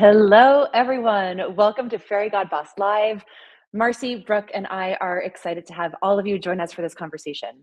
Hello, everyone. Welcome to Fairygodboss Live. Marcy, Brooke, and I are excited to have all of you join us for this conversation.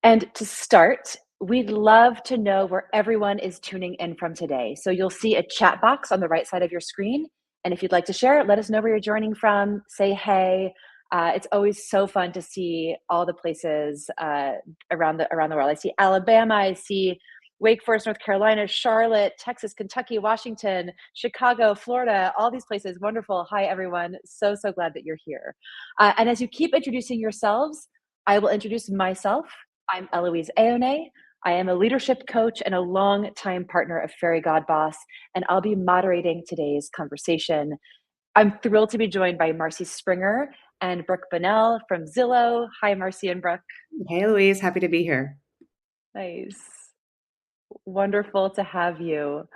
And to start, we'd love to know where everyone is tuning in from today. So you'll see a chat box on the right side of your screen. And if you'd like to share, let us know where you're joining from. Say hey. It's always so fun to see all the places around the world. I see Alabama. I see Wake Forest, North Carolina, Charlotte, Texas, Kentucky, Washington, Chicago, Florida, all these places. Wonderful. Hi, everyone. So glad that you're here. And as you keep introducing yourselves, I will introduce myself. I'm Eloise Aone. I am a leadership coach and a longtime partner of Fairygodboss, and I'll be moderating today's conversation. I'm thrilled to be joined by Marcy Springer and Brooke Bonnell from Zillow. Hi, Marcy and Brooke. Hey, Louise. Happy to be here. Nice. Wonderful to have you.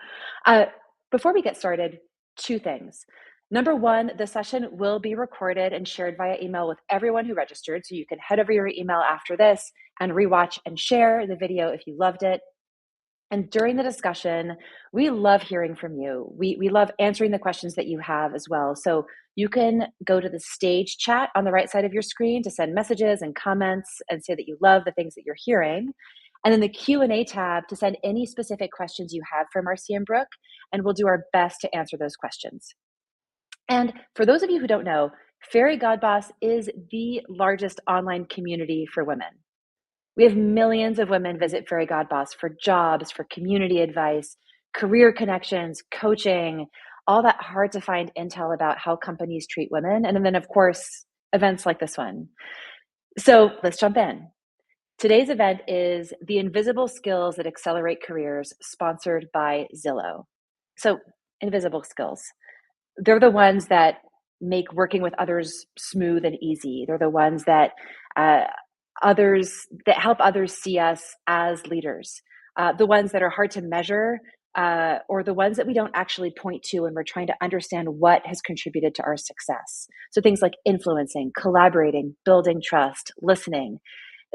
Before we get started, two things. Number one, the session will be recorded and shared via email with everyone who registered. So you can head over your email after this and rewatch and share the video if you loved it. And during the discussion, we love hearing from you. We love answering the questions that you have as well. So you can go to the stage chat on the right side of your screen to send messages and comments and say that you love the things that you're hearing. And then the Q&A tab to send any specific questions you have for Marcy and Brooke, and we'll do our best to answer those questions. And for those of you who don't know, Fairygodboss is the largest online community for women. We have millions of women visit Fairygodboss for jobs, for community advice, career connections, coaching, all that hard to find intel about how companies treat women. And then, of course, events like this one. So let's jump in. Today's event is The Invisible Skills That Accelerate Careers, sponsored by Zillow. So, invisible skills. They're the ones that make working with others smooth and easy. They're the ones that help others see us as leaders. The ones that are hard to measure, or the ones that we don't actually point to when we're trying to understand what has contributed to our success. So things like influencing, collaborating, building trust, listening.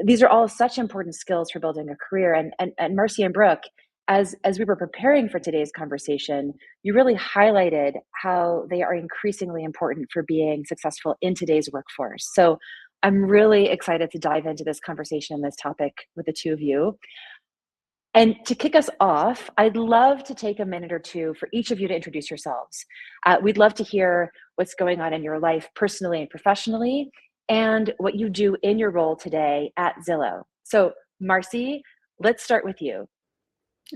These are all such important skills for building a career. And Marcy and Brooke, as we were preparing for today's conversation, you really highlighted how they are increasingly important for being successful in today's workforce. So I'm really excited to dive into this conversation and this topic with the two of you. And to kick us off, I'd love to take a minute or two for each of you to introduce yourselves. We'd love to hear what's going on in your life personally and professionally, and what you do in your role today at Zillow. So, Marcy, let's start with you.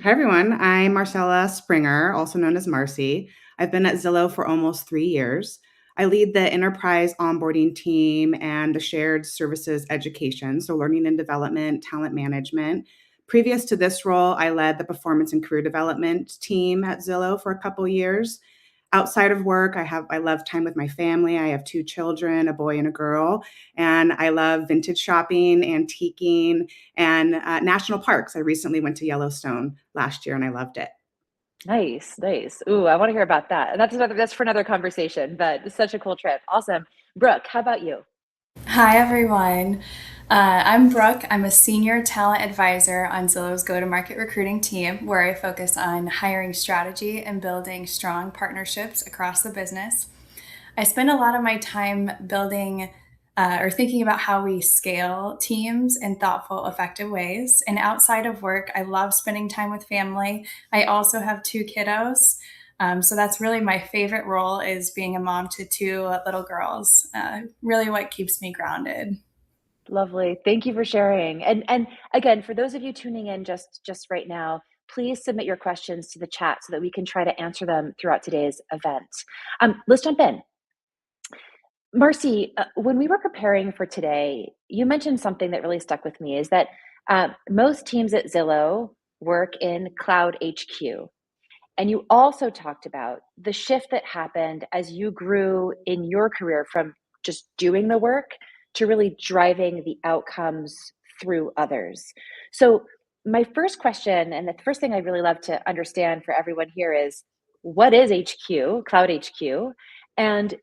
Hi, everyone. I'm Marcella Springer, also known as Marcy. I've been at Zillow for almost 3 years. I lead the enterprise onboarding team and the shared services education, so learning and development, talent management. Previous to this role, I led the performance and career development team at Zillow for a couple years. Outside of work, I love time with my family. I have 2 children, a boy and a girl, and I love vintage shopping, antiquing, and national parks. I recently went to Yellowstone last year, and I loved it. Nice. Ooh, I want to hear about that. That's for another conversation, but it's such a cool trip. Awesome. Brooke, how about you? Hi, everyone. I'm Brooke. I'm a senior talent advisor on Zillow's go-to-market recruiting team, where I focus on hiring strategy and building strong partnerships across the business. I spend a lot of my time building or thinking about how we scale teams in thoughtful, effective ways. And outside of work, I love spending time with family. I also have 2 kiddos. So that's really my favorite role, is being a mom to 2 little girls. Really what keeps me grounded. Lovely. Thank you for sharing. And again, for those of you tuning in just right now, please submit your questions to the chat so that we can try to answer them throughout today's event. Let's jump in. Marcy, when we were preparing for today, you mentioned something that really stuck with me, is that most teams at Zillow work in Cloud HQ. And you also talked about the shift that happened as you grew in your career from just doing the work to really driving the outcomes through others. So, my first question, and the first thing I'd really love to understand for everyone here, is what is HQ, Cloud HQ, and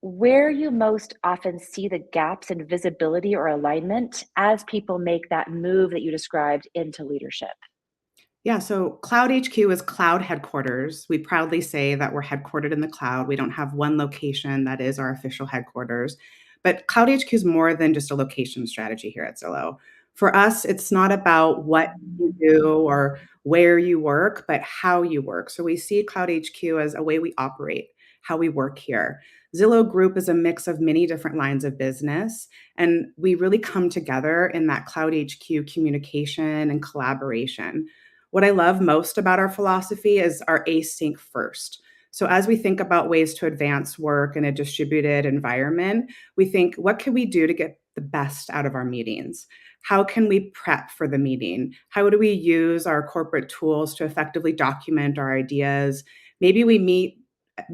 where you most often see the gaps in visibility or alignment as people make that move that you described into leadership? Yeah, so Cloud HQ is cloud headquarters. We proudly say that we're headquartered in the cloud. We don't have one location that is our official headquarters. But Cloud HQ is more than just a location strategy here at Zillow. For us, it's not about what you do or where you work, but how you work. So we see Cloud HQ as a way we operate, how we work here. Zillow Group is a mix of many different lines of business, and we really come together in that Cloud HQ communication and collaboration. What I love most about our philosophy is our async first. So as we think about ways to advance work in a distributed environment, we think, what can we do to get the best out of our meetings? How can we prep for the meeting? How do we use our corporate tools to effectively document our ideas? Maybe we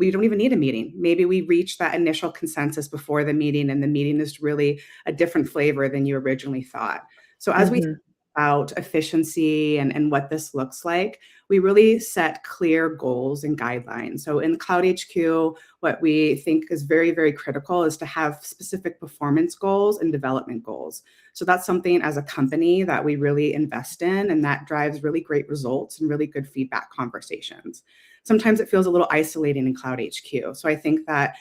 don't even need a meeting. Maybe we reach that initial consensus before the meeting, and the meeting is really a different flavor than you originally thought. So as we Mhm. about efficiency and what this looks like, we really set clear goals and guidelines. So in Cloud HQ, what we think is very, very critical is to have specific performance goals and development goals. So that's something as a company that we really invest in, and that drives really great results and really good feedback conversations. Sometimes it feels a little isolating in Cloud HQ. So I think that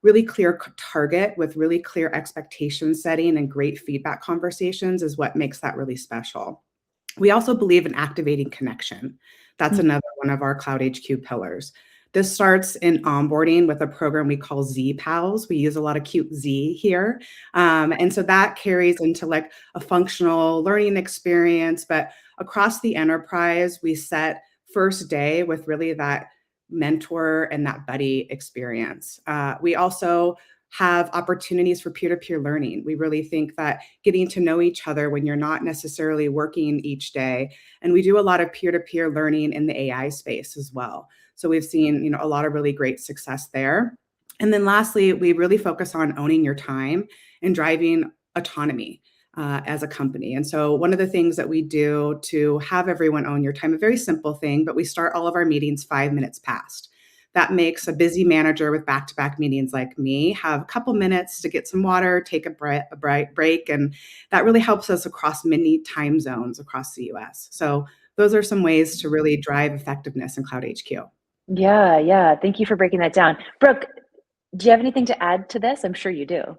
really clear target with really clear expectation setting and great feedback conversations is what makes that really special. We also believe in activating connection. That's Mm. another one of our Cloud HQ pillars. This starts in onboarding with a program we call Z Pals. We use a lot of cute Z here. And so that carries into like a functional learning experience. But across the enterprise, we set first day with really that mentor and that buddy experience. We also have opportunities for peer-to-peer learning. We really think that getting to know each other when you're not necessarily working each day. And we do a lot of peer-to-peer learning in the AI space as well. So we've seen, a lot of really great success there. And then lastly, we really focus on owning your time and driving autonomy as a company. And so one of the things that we do to have everyone own your time, a very simple thing, but we start all of our meetings 5 minutes past. That makes a busy manager with back-to-back meetings like me have a couple minutes to get some water, take a break, and that really helps us across many time zones across the US. So those are some ways to really drive effectiveness in Cloud HQ. Yeah, yeah. Thank you for breaking that down. Brooke, do you have anything to add to this? I'm sure you do.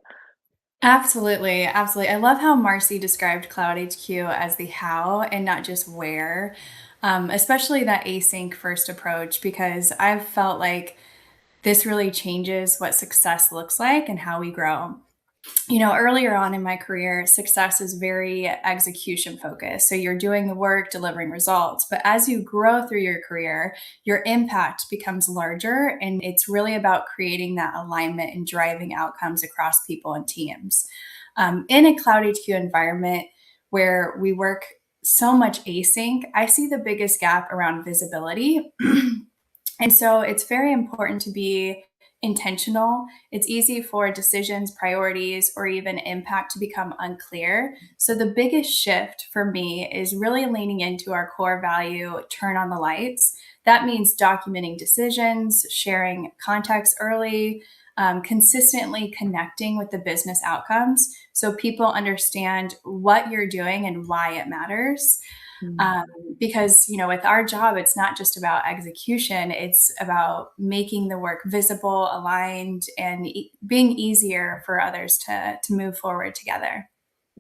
Absolutely, absolutely. I love how Marcy described Cloud HQ as the how and not just where, especially that async first approach, because I've felt like this really changes what success looks like and how we grow. Earlier on in my career, success is very execution focused. So you're doing the work, delivering results. But as you grow through your career, your impact becomes larger. And it's really about creating that alignment and driving outcomes across people and teams. In a Cloud HQ environment where we work so much async, I see the biggest gap around visibility. And so it's very important to be intentional. It's easy for decisions, priorities, or even impact to become unclear. So the biggest shift for me is really leaning into our core value, turn on the lights. That means documenting decisions, sharing context early, consistently connecting with the business outcomes so people understand what you're doing and why it matters. Mm. Um, because, with our job, it's not just about execution, it's about making the work visible, aligned, and being easier for others to move forward together.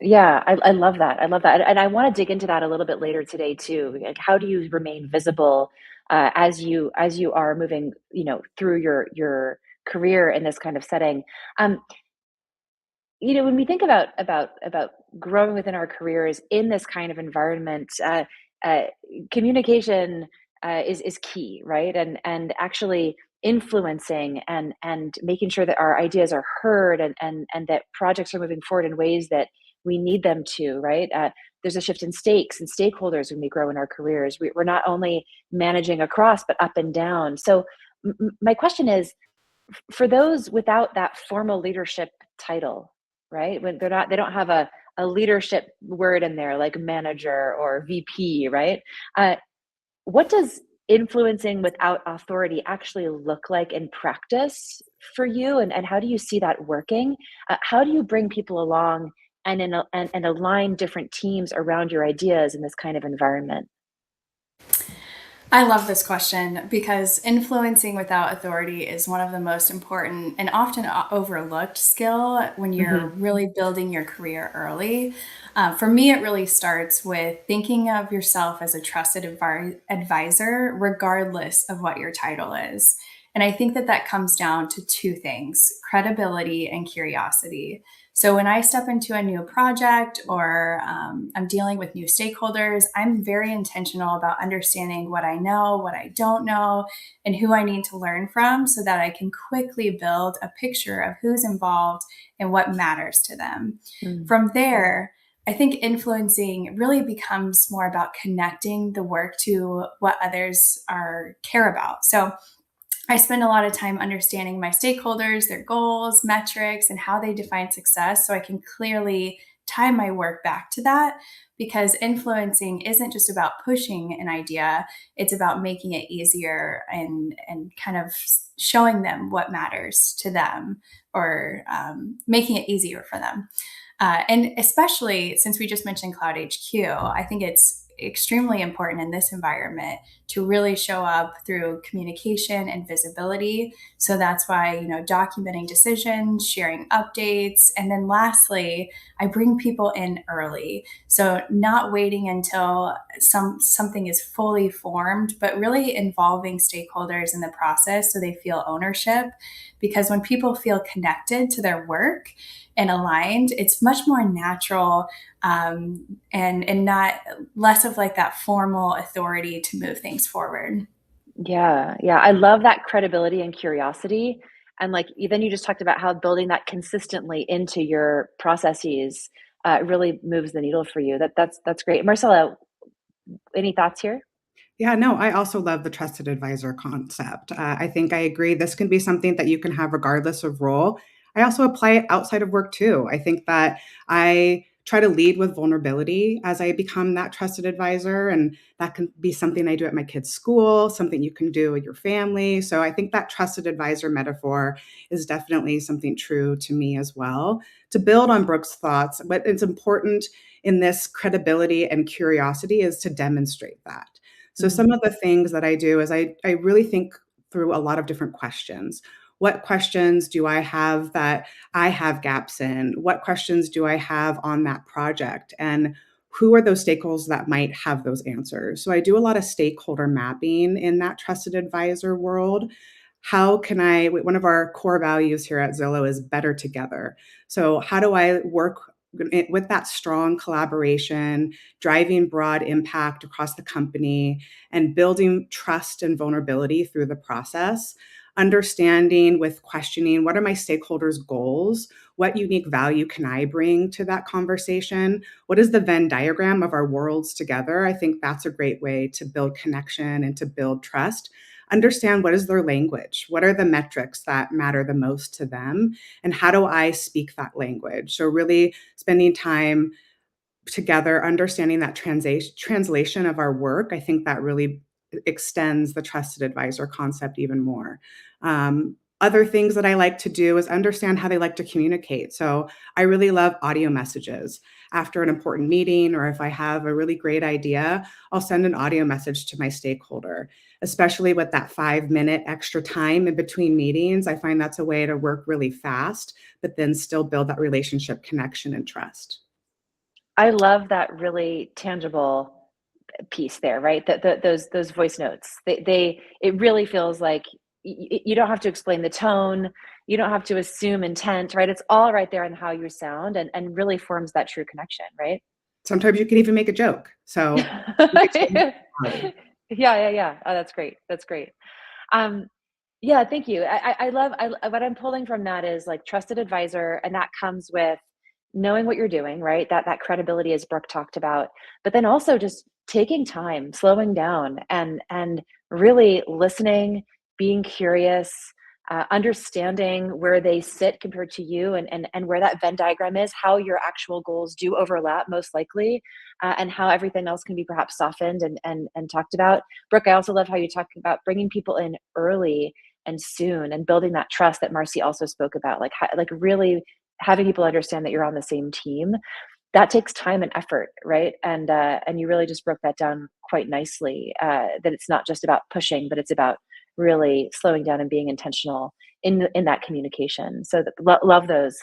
Yeah, I love that. I love that. And I want to dig into that a little bit later today too. Like how do you remain visible as you are moving, through your career in this kind of setting? Um, when we think about growing within our careers in this kind of environment, uh, communication is key, right? And actually influencing and making sure that our ideas are heard and that projects are moving forward in ways that we need them to, right? There's a shift in stakes and stakeholders when we grow in our careers. We're not only managing across, but up and down. So my question is, for those without that formal leadership title, right? When they don't have a leadership word in there like manager or VP, right? Uh, what does influencing without authority actually look like in practice for you? And how do you see that working? How do you bring people along and align different teams around your ideas in this kind of environment? I love this question because influencing without authority is one of the most important and often overlooked skill when you're Mhm. really building your career early. For me, it really starts with thinking of yourself as a trusted advisor, regardless of what your title is. And I think that that comes down to two things: credibility and curiosity. So when I step into a new project or I'm dealing with new stakeholders, I'm very intentional about understanding what I know, what I don't know, and who I need to learn from so that I can quickly build a picture of who's involved and what matters to them. Mm. From there, I think influencing really becomes more about connecting the work to what others are care about. So I spend a lot of time understanding my stakeholders, their goals, metrics, and how they define success so I can clearly tie my work back to that. Because influencing isn't just about pushing an idea, it's about making it easier and kind of showing them what matters to them or making it easier for them. And especially since we just mentioned Cloud HQ, I think it's extremely important in this environment to really show up through communication and visibility. So that's why, documenting decisions, sharing updates, and then lastly, I bring people in early. So not waiting until something is fully formed, but really involving stakeholders in the process so they feel ownership. Because when people feel connected to their work and aligned, it's much more natural, and not less of like that formal authority to move things forward. Yeah, yeah, I love that credibility and curiosity, and, like, then you just talked about how building that consistently into your processes, really moves the needle for you. That's great. Marcella, any thoughts here? Yeah, no, I also love the trusted advisor concept. I think I agree. This can be something that you can have regardless of role. I also apply it outside of work too. I think that I try to lead with vulnerability as I become that trusted advisor. And that can be something I do at my kids' school, something you can do with your family. So I think that trusted advisor metaphor is definitely something true to me as well. To build on Brooke's thoughts, what is important in this credibility and curiosity is to demonstrate that. So some Mhm. of the things that I do is I really think through a lot of different questions. What questions do I have that I have gaps in? What questions do I have on that project? And who are those stakeholders that might have those answers? So I do a lot of stakeholder mapping in that trusted advisor world. How can one of our core values here at Zillow is better together. So how do I work with that strong collaboration, driving broad impact across the company, and building trust and vulnerability through the process? Understanding with questioning, what are my stakeholders' goals? What unique value can I bring to that conversation? What is the Venn diagram of our worlds together? I think that's a great way to build connection and to build trust. Understand, what is their language? What are the metrics that matter the most to them? And how do I speak that language? So, really spending time together, understanding that translation of our work, I think that really extends the trusted advisor concept even more. Other things that I like to do is understand how they like to communicate. So I really love audio messages. After an important meeting, or if I have a really great idea, I'll send an audio message to my stakeholder, especially with that 5 minute extra time in between meetings. I find that's a way to work really fast, but then still build that relationship connection and trust. I love that really tangible piece there, right? Those voice notes. It really feels like you don't have to explain the tone, you don't have to assume intent, right? It's all right there in how you sound and really forms that true connection, right? Sometimes you can even make a joke. So you get to Yeah, yeah, yeah. Oh, that's great. That's great. Um, yeah, thank you. I love what I'm pulling from that is like trusted advisor, and that comes with knowing what you're doing, right? That credibility, as Brooke talked about, but then also just taking time, slowing down, and really listening, being curious, understanding where they sit compared to you, and where that Venn diagram is, how your actual goals do overlap most likely, and how everything else can be perhaps softened and talked about. Brooke, I also love how you talk about bringing people in early and soon and building that trust that Marcy also spoke about, like really having people understand that you're on the same team. that takes time and effort, right? And you really just broke that down quite nicely. That it's not just about pushing, but it's about really slowing down and being intentional in that communication. So love those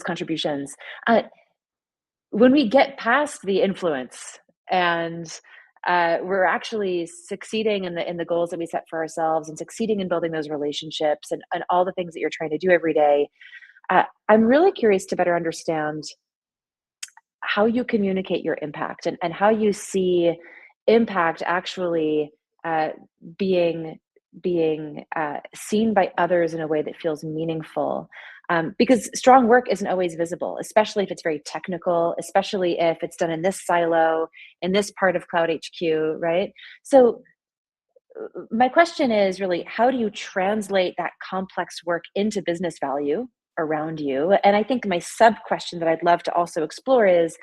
contributions. Uh, when we get past the influence and we're actually succeeding in the goals that we set for ourselves and succeeding in building those relationships and all the things that you're trying to do every day, I'm really curious to better understand how you communicate your impact and how you see impact actually uh, being seen by others in a way that feels meaningful. Because strong work isn't always visible, especially if it's very technical, especially if it's done in this silo, in this part of Cloud HQ, right? So my question is really, how do you translate that complex work into business value around you? And I think my sub question that I'd love to also explore is,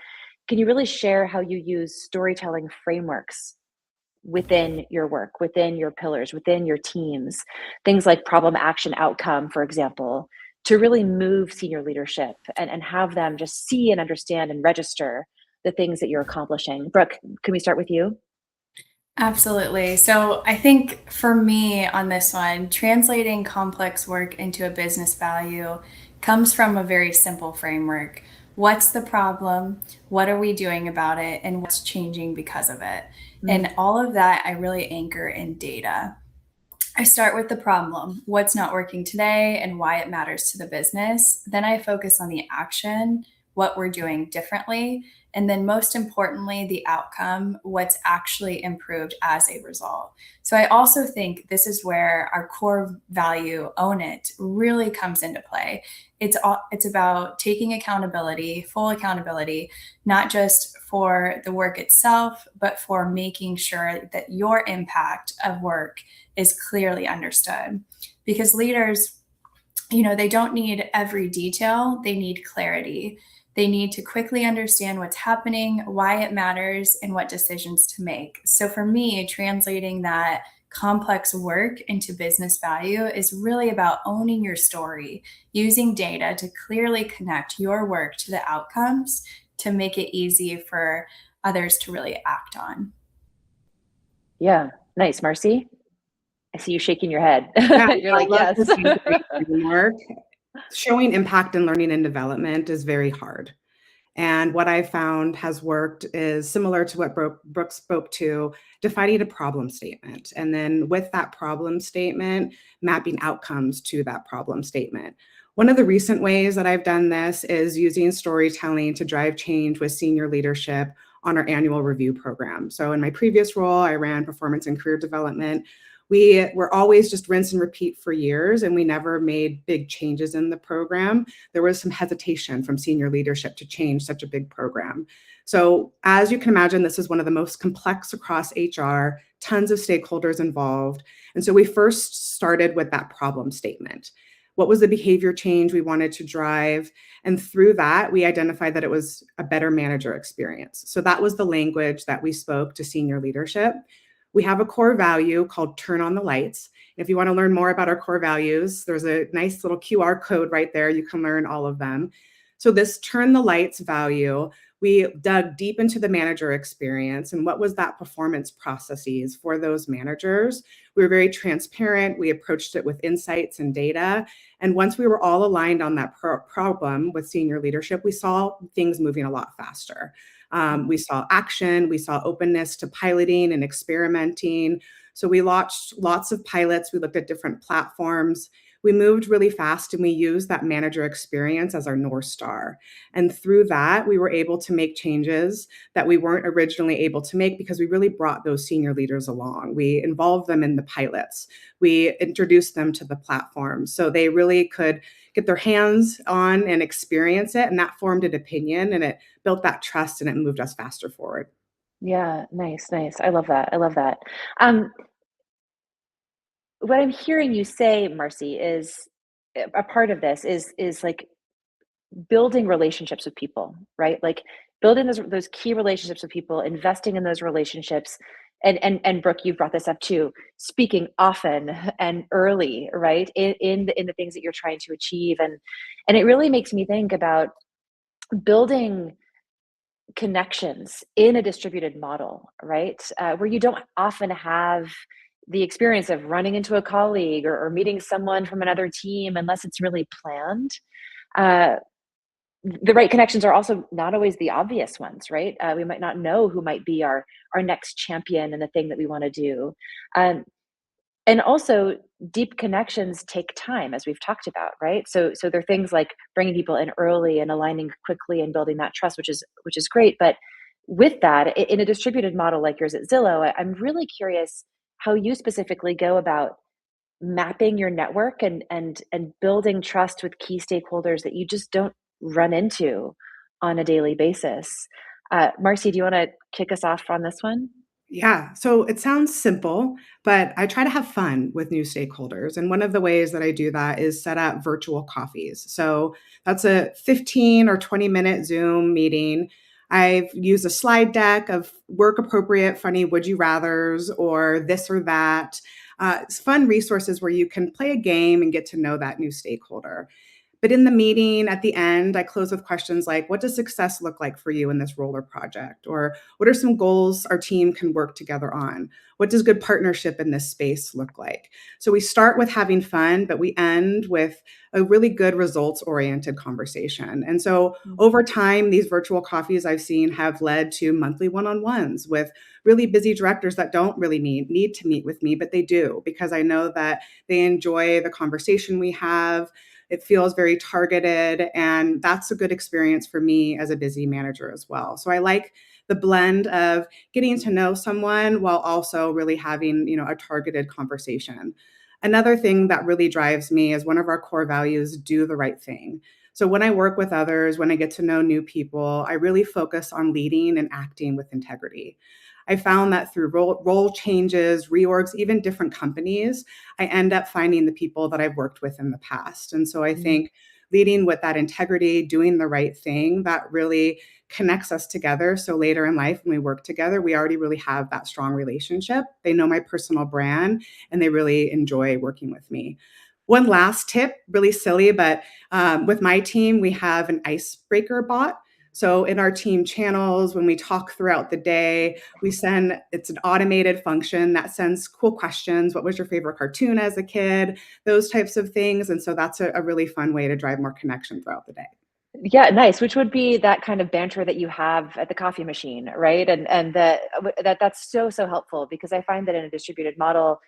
can you really share how you use storytelling frameworks within your work, within your pillars, within your teams, things like problem, action, outcome, for example, to really move senior leadership and have them just see and understand and register the things that you're accomplishing? Brooke, can we start with you? Absolutely. So I think for me on this one, translating complex work into a business value comes from a very simple framework. What's the problem? What are we doing about it? And what's changing because of it? Mm, And all of that I really anchor in data. I start with the problem, what's not working today and why it matters to the business. Then I focus on the action, what we're doing differently. And then, most importantly, the outcome, what's actually improved as a result. So, I also think this is where our core value, own it, really comes into play. It's about taking accountability, full accountability, not just for the work itself, but for making sure that your impact of work is clearly understood. Because leaders, they don't need every detail, they need clarity. They need to quickly understand what's happening, why it matters, and what decisions to make. So for me, translating that complex work into business value is really about owning your story, using data to clearly connect your work to the outcomes to make it easy for others to really act on. yeah, nice. Marcy, I see you shaking your head. Yeah, You're I like, love yes. the same great framework. Showing impact in learning and development is very hard. And what I found has worked is similar to what Brooke spoke to, defining a problem statement. And then with that problem statement, mapping outcomes to that problem statement. One of the recent ways that I've done this is using storytelling to drive change with senior leadership on our annual review program. So in my previous role, I ran performance and career development. We were always just rinse and repeat for years, and we never made big changes in the program. There was some hesitation from senior leadership to change such a big program. So as you can imagine, this is one of the most complex across HR, tons of stakeholders involved. And so we first started with that problem statement. What was the behavior change we wanted to drive? And through that, we identified that it was a better manager experience. So that was the language that we spoke to senior leadership. We have a core value called turn on the lights. If you want to learn more about our core values, there's a nice little QR code right there. You can learn all of them. So this turn the lights value, we dug deep into the manager experience and what was that performance processes for those managers. We were very transparent. We approached it with insights and data. And once we were all aligned on that problem with senior leadership, we saw things moving a lot faster. We saw action, we saw openness to piloting and experimenting. So we launched lots of pilots. We looked at different platforms. We moved really fast and we used that manager experience as our North Star. And through that, we were able to make changes that we weren't originally able to make because we really brought those senior leaders along. We involved them in the pilots. We introduced them to the platform so they really could get their hands on and experience it. And that formed an opinion and it built that trust and it moved us faster forward. Yeah, nice, nice. I love that. I love that. Um, what I'm hearing you say, Marcy, is a part of this is like building relationships with people, right? Like building those key relationships with people, investing in those relationships. And Brooke, you brought this up too, speaking often and early, right? In the things that you're trying to achieve. And it really makes me think about building connections in a distributed model, right? Where you don't often have the experience of running into a colleague or meeting someone from another team unless it's really planned. Uh, the right connections are also not always the obvious ones, right? We might not know who might be our next champion in the thing that we want to do. Um, and also, deep connections take time, as we've talked about, right? So there are things like bringing people in early and aligning quickly and building that trust, which is great. But with that, in a distributed model like yours at Zillow, I'm really curious how you specifically go about mapping your network and building trust with key stakeholders that you just don't run into on a daily basis. Marcy, do you want to kick us off on this one? Yeah. So it sounds simple, but I try to have fun with new stakeholders. And one of the ways that I do that is set up virtual coffees. So that's a 15 or 20-minute Zoom meeting. I've used a slide deck of work appropriate, funny would you rathers or this or that. It's fun resources where you can play a game and get to know that new stakeholder. But in the meeting at the end, I close with questions like, what does success look like for you in this role or project? Or what are some goals our team can work together on? What does good partnership in this space look like? So we start with having fun, but we end with a really good results oriented conversation. And so over time, these virtual coffees I've seen have led to monthly one-on-ones with really busy directors that don't really need to meet with me, but they do because I know that they enjoy the conversation we have. It feels very targeted, and that's a good experience for me as a busy manager as well. So I like the blend of getting to know someone while also really having, a targeted conversation. Another thing that really drives me is one of our core values, do the right thing. So when I work with others, when I get to know new people, I really focus on leading and acting with integrity. I found that through role changes, reorgs, even different companies, I end up finding the people that I've worked with in the past. And so I Mm. think leading with that integrity, doing the right thing, that really connects us together. So later in life, when we work together, we already really have that strong relationship. They know my personal brand and they really enjoy working with me. One last tip, really silly, but with my team, we have an icebreaker bot. So in our team channels, when we talk throughout the day, it's an automated function that sends cool questions. What was your favorite cartoon as a kid? Those types of things. And so that's a really fun way to drive more connection throughout the day. Yeah, nice. Which would be that kind of banter that you have at the coffee machine, right? And that's so helpful because I find that in a distributed model,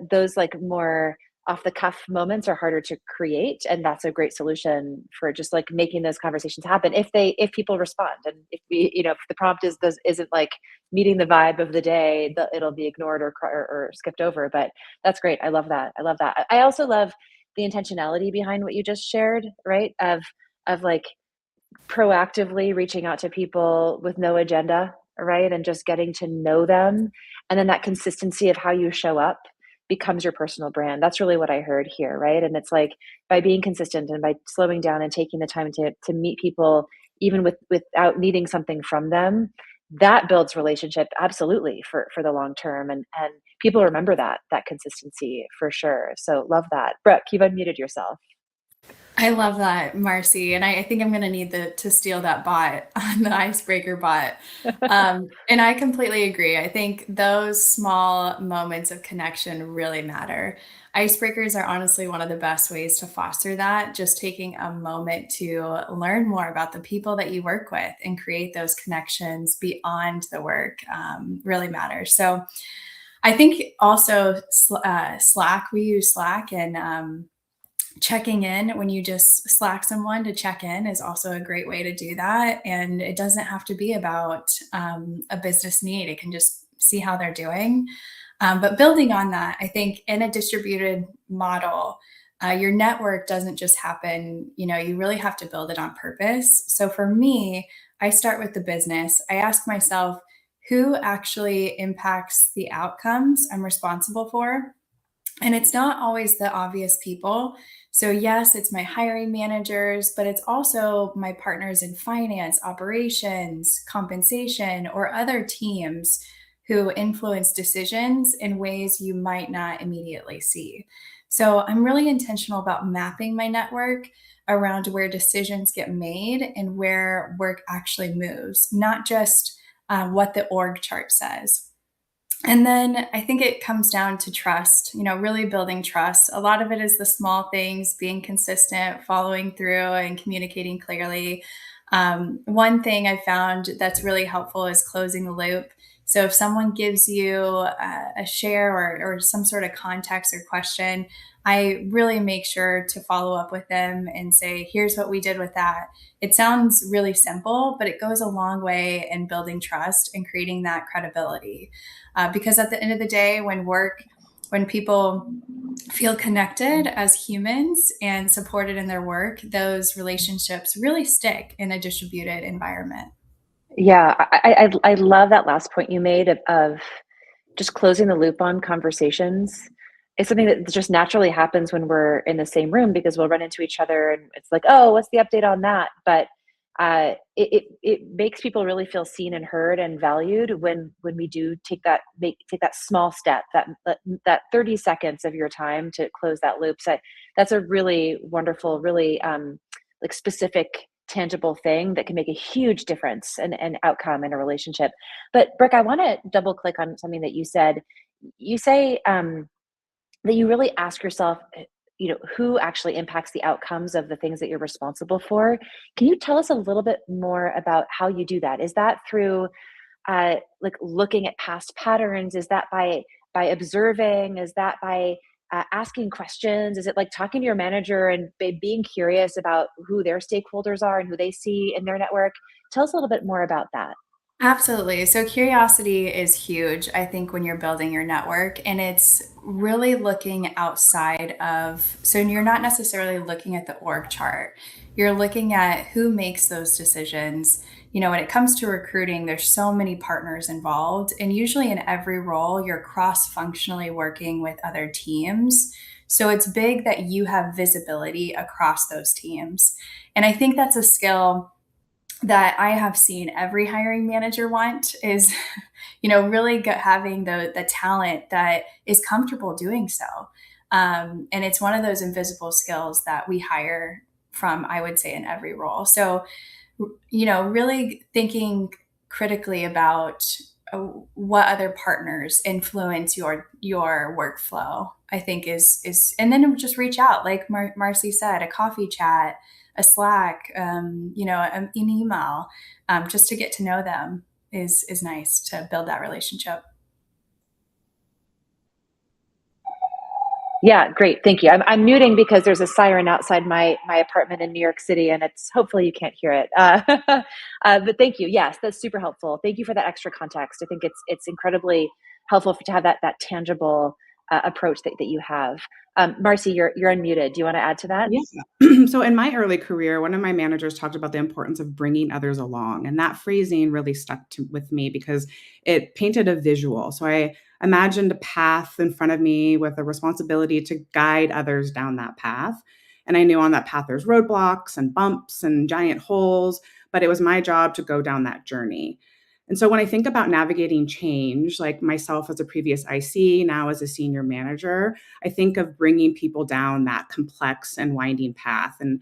those like more off the cuff moments are harder to create, and that's a great solution for just like making those conversations happen if people respond and if the prompt isn't like meeting the vibe of the day, it'll be ignored or skipped over. But that's great. I love that. I love that. I also love the intentionality behind what you just shared, right? Of like proactively reaching out to people with no agenda, right? And just getting to know them. And then that consistency of how you show up becomes your personal brand. That's really what I heard here, right? And it's like by being consistent and by slowing down and taking the time to meet people even without needing something from them, that builds relationship absolutely for the long term. And people remember that consistency for sure. So love that. Brooke, you've unmuted yourself. I love that, Marcy. And I think I'm going to need to steal that bot on the icebreaker bot. And I completely agree. I think those small moments of connection really matter. Icebreakers are honestly one of the best ways to foster that. Just taking a moment to learn more about the people that you work with and create those connections beyond the work really matters. So I think also Slack, we use Slack and checking in when you just Slack someone to check in is also a great way to do that. And it doesn't have to be about a business need. It can just see how they're doing. But building on that, I think in a distributed model, your network doesn't just happen, you really have to build it on purpose. So for me, I start with the business. I ask myself, who actually impacts the outcomes I'm responsible for? And it's not always the obvious people. So, yes, it's my hiring managers, but it's also my partners in finance, operations, compensation, or other teams who influence decisions in ways you might not immediately see. So I'm really intentional about mapping my network around where decisions get made and where work actually moves, not just what the org chart says. And then I think it comes down to trust, really building trust. A lot of it is the small things, being consistent, following through, and communicating clearly. One thing I found that's really helpful is closing the loop. So if someone gives you a share or some sort of context or question, I really make sure to follow up with them and say, here's what we did with that. It sounds really simple, but it goes a long way in building trust and creating that credibility. Because at the end of the day, when people feel connected as humans and supported in their work, those relationships really stick in a distributed environment. Yeah, I love that last point you made of just closing the loop on conversations. It's something that just naturally happens when we're in the same room because we'll run into each other and it's like, oh, what's the update on that? But it makes people really feel seen and heard and valued when we do take that small step, that 30 seconds of your time to close that loop. So that's a really wonderful, really like specific, tangible thing that can make a huge difference and outcome in a relationship. But Brooke, I want to double click on something that you said. You say that you really ask yourself, who actually impacts the outcomes of the things that you're responsible for. Can you tell us a little bit more about how you do that? Is that through like looking at past patterns? Is that by observing? Is that by asking questions? Is it like talking to your manager and being curious about who their stakeholders are and who they see in their network? Tell us a little bit more about that. Absolutely. So curiosity is huge, I think, when you're building your network, and it's really looking outside of, so you're not necessarily looking at the org chart. You're looking at who makes those decisions. When it comes to recruiting, there's so many partners involved, and usually in every role, you're cross-functionally working with other teams. So it's big that you have visibility across those teams. And I think that's a skill that I have seen every hiring manager want is, really having the talent that is comfortable doing so. And it's one of those invisible skills that we hire from, I would say, in every role. So, really thinking critically about what other partners influence your workflow, I think and then just reach out, like Marcy said, a coffee chat, a Slack, an email, just to get to know them is nice to build that relationship. Yeah, great. Thank you. I'm muting because there's a siren outside my apartment in New York City, and it's hopefully you can't hear it. But thank you. Yes, that's super helpful. Thank you for that extra context. I think it's incredibly helpful to have that tangible approach that you have. Marcy, you're unmuted. Do you want to add to that? Yeah. So in my early career, one of my managers talked about the importance of bringing others along. And that phrasing really with me because it painted a visual. So I imagined a path in front of me with a responsibility to guide others down that path. And I knew on that path there's roadblocks and bumps and giant holes, but it was my job to go down that journey. And so when I think about navigating change, like myself as a previous IC, now as a senior manager, I think of bringing people down that complex and winding path. And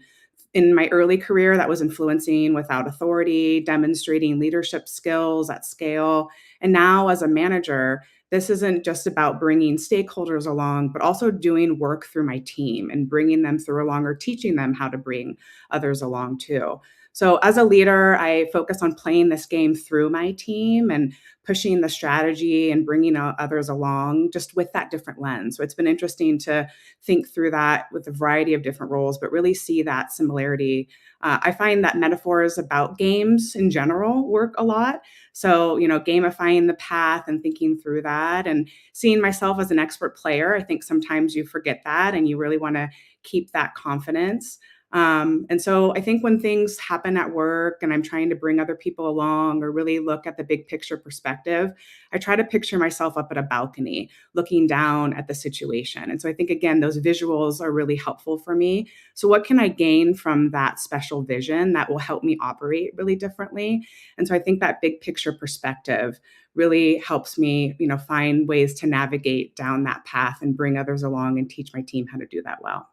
in my early career, that was influencing without authority, demonstrating leadership skills at scale. And now as a manager, this isn't just about bringing stakeholders along, but also doing work through my team and bringing them through along or teaching them how to bring others along too. So as a leader, I focus on playing this game through my team and pushing the strategy and bringing others along just with that different lens. So it's been interesting to think through that with a variety of different roles, but really see that similarity. I find that metaphors about games in general work a lot. So, gamifying the path and thinking through that and seeing myself as an expert player. I think sometimes you forget that and you really want to keep that confidence. And so I think when things happen at work and I'm trying to bring other people along or really look at the big picture perspective, I try to picture myself up at a balcony looking down at the situation. And so I think, again, those visuals are really helpful for me. So what can I gain from that special vision that will help me operate really differently? And so I think that big picture perspective really helps me, find ways to navigate down that path and bring others along and teach my team how to do that well.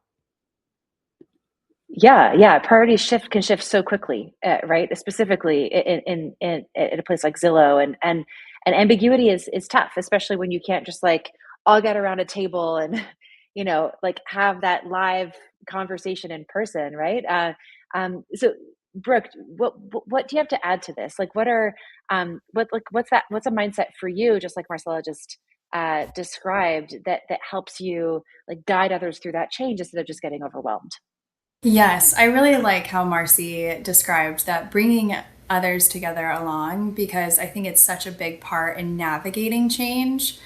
Yeah. Priorities can shift so quickly, right? Specifically in a place like Zillow, and ambiguity is tough, especially when you can't just like all get around a table and like have that live conversation in person, right? So Brooke, what do you have to add to this? Like, what's a mindset for you? Just like Marcella just described, that helps you like guide others through that change instead of just getting overwhelmed. Yes, I really like how Marcy described that bringing others together along because I think it's such a big part in navigating change.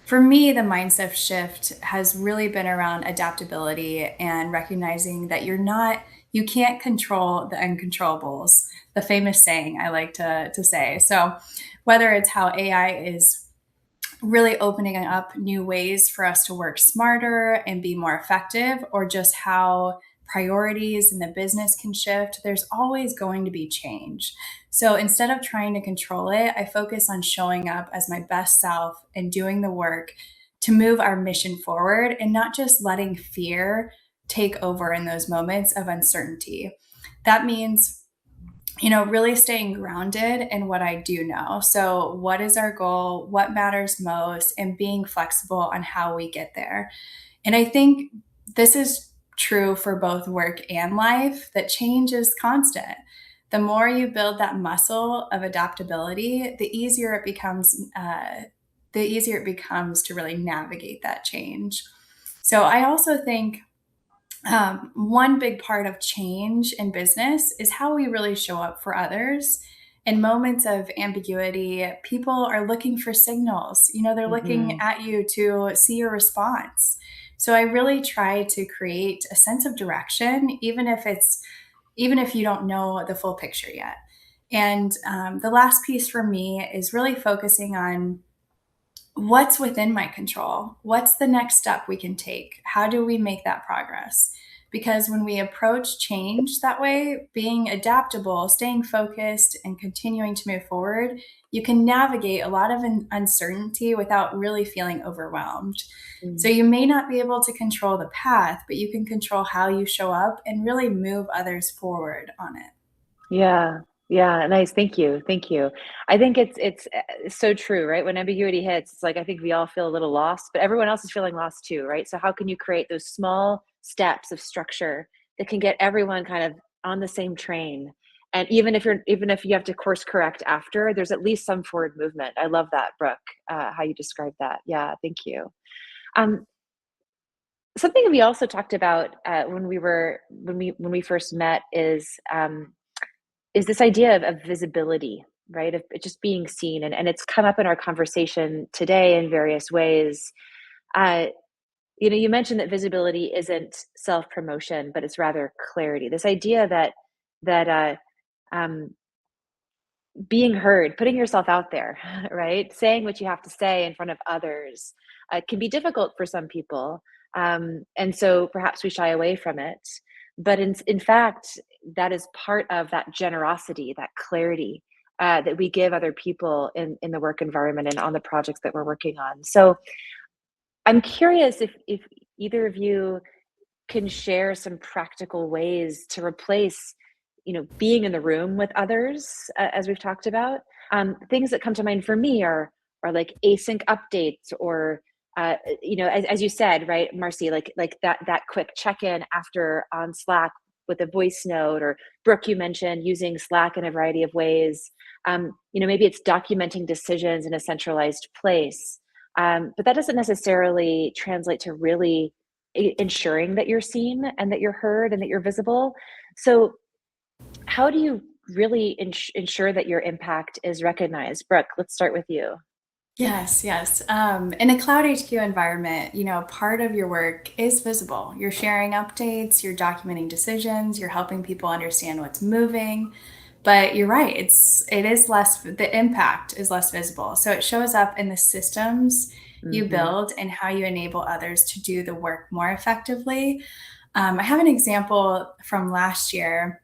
For me, the mindset shift has really been around adaptability and recognizing that you can't control the uncontrollables, the famous saying I like to say. So, whether it's how AI is really opening up new ways for us to work smarter and be more effective, or just how priorities in the business can shift, there's always going to be change. So instead of trying to control it, I focus on showing up as my best self and doing the work to move our mission forward and not just letting fear take over in those moments of uncertainty. That means really staying grounded in what I do know. So, what is our goal? What matters most? And being flexible on how we get there. And I think this is true for both work and life, that change is constant. The more you build that muscle of adaptability, the easier it becomes. To really navigate that change. So I also think one big part of change in business is how we really show up for others. In moments of ambiguity, people are looking for signals. They're looking Mhm. at you to see your response. So I really try to create a sense of direction, even if you don't know the full picture yet. And the last piece for me is really focusing on what's within my control. What's the next step we can take? How do we make that progress? Because when we approach change that way, being adaptable, staying focused, and continuing to move forward, you can navigate a lot of uncertainty without really feeling overwhelmed. So Mm. you may not be able to control the path, but you can control how you show up and really move others forward on it. Yeah. Yeah, nice. Thank you. Thank you. I think it's so true, right? When ambiguity hits, it's like I think we all feel a little lost, but everyone else is feeling lost too, right? So how can you create those small steps of structure that can get everyone kind of on the same train? And even if you have to course correct after, there's at least some forward movement. I love that, Brooke, how you described that. Yeah, thank you. Um, Something we also talked about when we first met is this idea of visibility, right? Of it just being seen, and it's come up in our conversation today in various ways. Uh, you mentioned that visibility isn't self promotion, but it's rather clarity. This idea that um, being heard, putting yourself out there, right? Saying what you have to say in front of others can be difficult for some people. And so perhaps we shy away from it. But in fact, that is part of that generosity, that clarity that we give other people in the work environment and on the projects that we're working on. So I'm curious if either of you can share some practical ways to replace being in the room with others, as we've talked about. Things that come to mind for me are like async updates, or as you said, right, Marcy, like that quick check-in after on Slack with a voice note, or Brooke, you mentioned using Slack in a variety of ways. Maybe it's documenting decisions in a centralized place, but that doesn't necessarily translate to really ensuring that you're seen and that you're heard and that you're visible. So how do you really ensure that your impact is recognized? Brooke, let's start with you. Yes, yes. In a Cloud HQ environment, part of your work is visible. You're sharing updates, you're documenting decisions, you're helping people understand what's moving. But you're right, it is less, the impact is less visible. So it shows up in the systems you Hmm. build and how you enable others to do the work more effectively. I have an example from last year.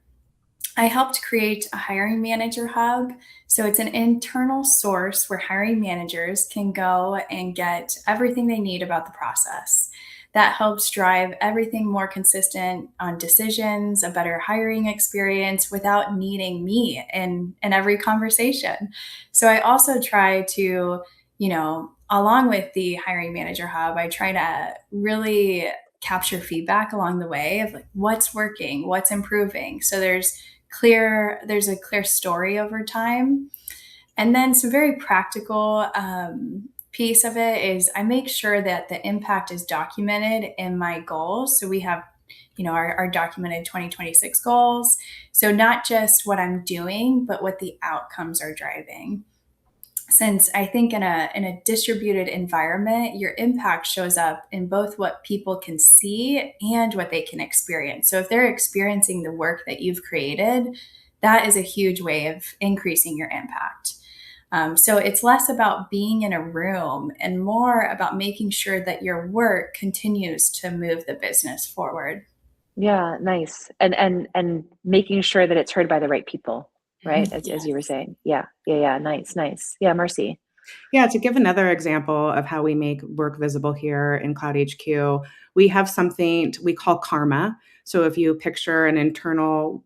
I helped create a hiring manager hub. So it's an internal source where hiring managers can go and get everything they need about the process. That helps drive everything more consistent on decisions, a better hiring experience without needing me in every conversation. So I also try to, along with the hiring manager hub, I try to really capture feedback along the way of like what's working, what's improving. So there's a clear story over time. And then some very practical piece of it is I make sure that the impact is documented in my goals. So we have, our documented 2026 goals. So not just what I'm doing, but what the outcomes are driving. Since I think in a distributed environment, your impact shows up in both what people can see and what they can experience. So if they're experiencing the work that you've created, that is a huge way of increasing your impact. So it's less about being in a room and more about making sure that your work continues to move the business forward. Yeah, nice. And making sure that it's heard by the right people, right? As you were Yes. saying. Yeah. Yeah, yeah. Nice, nice. Yeah, Marcy. Yeah, to give another example of how we make work visible here in Cloud HQ, we have something we call karma. So if you picture an internal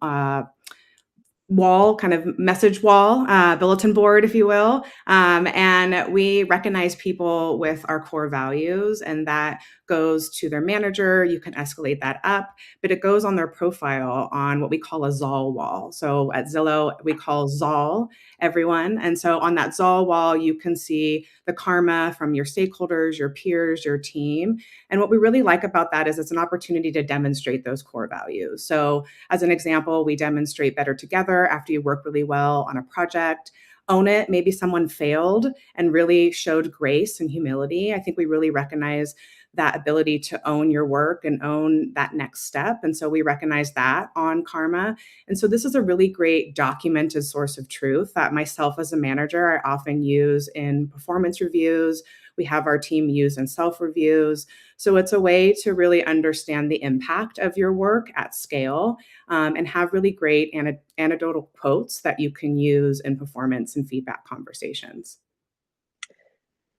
wall, kind of message wall, bulletin board, if you will. And we recognize people with our core values, and that goes to their manager. You can escalate that up, but it goes on their profile on what we call a ZOL wall. So at Zillow, we call ZOL everyone. And so on that ZOL wall, you can see the karma from your stakeholders, your peers, your team. And what we really like about that is it's an opportunity to demonstrate those core values. So as an example, we demonstrate better together after you work really well on a project. Own it. Maybe someone failed and really showed grace and humility. I think we really recognize that ability to own your work and own that next step. And so we recognize that on karma. And so this is a really great documented source of truth that myself as a manager, I often use in performance reviews. We have our team use in self reviews. So it's a way to really understand the impact of your work at scale, and have really great anecdotal quotes that you can use in performance and feedback conversations.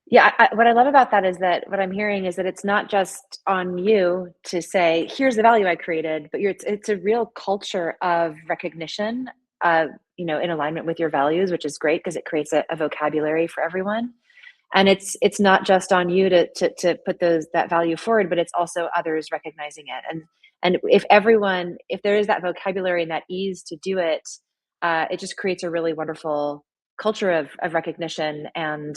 Yeah, what I love about that is that what I'm hearing is that it's not just on you to say, "Here's the value I created," but it's a real culture of recognition, in alignment with your values, which is great because it creates a vocabulary for everyone. And it's not just on you to put that value forward, but it's also others recognizing it. And if there is that vocabulary and that ease to do it, it just creates a really wonderful culture of recognition. And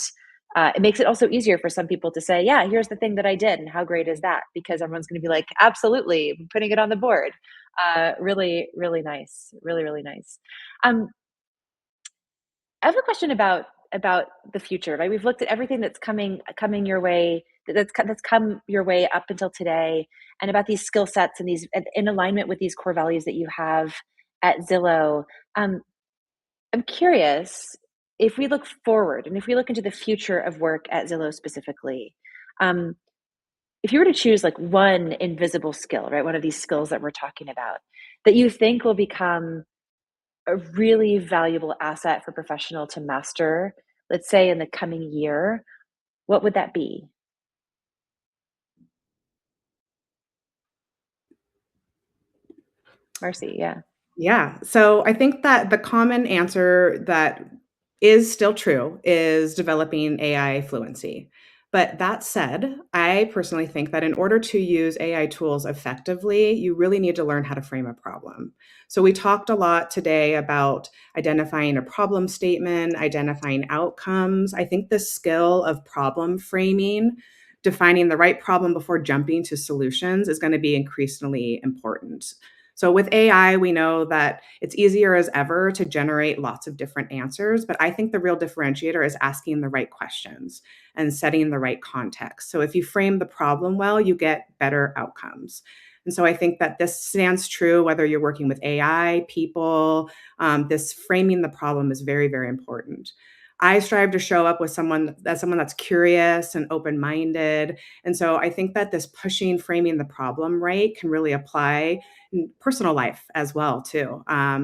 it makes it also easier for some people to say, yeah, here's the thing that I did and how great is that, because everyone's going to be like, absolutely, I'm putting it on the board. Really, really nice. Really, really nice. um, I have a question about the future, right? We've looked at everything that's coming your way, that's come your way up until today, and about these skill sets and these in alignment with these core values that you have at Zillow. Um, I'm curious, if we look forward and if we look into the future of work at Zillow specifically, um, if you were to choose like one invisible skill, right, one of these skills that we're talking about, that you think will become a really valuable asset for professional to master, let's say in the coming year, what would that be? Marcy, yeah. Yeah. So I think that the common answer that is still true is developing AI fluency. But that said, I personally think that in order to use AI tools effectively, you really need to learn how to frame a problem. So we talked a lot today about identifying a problem statement, identifying outcomes. I think the skill of problem framing, defining the right problem before jumping to solutions is going to be increasingly important. So with AI, we know that it's easier as ever to generate lots of different answers, but I think the real differentiator is asking the right questions and setting the right context. So if you frame the problem well, you get better outcomes. And so I think that this stands true whether you're working with AI, people. This framing the problem is very, very important. I strive to show up with someone that's curious and open-minded. And so I think that this pushing framing the problem right can really apply in personal life as well too.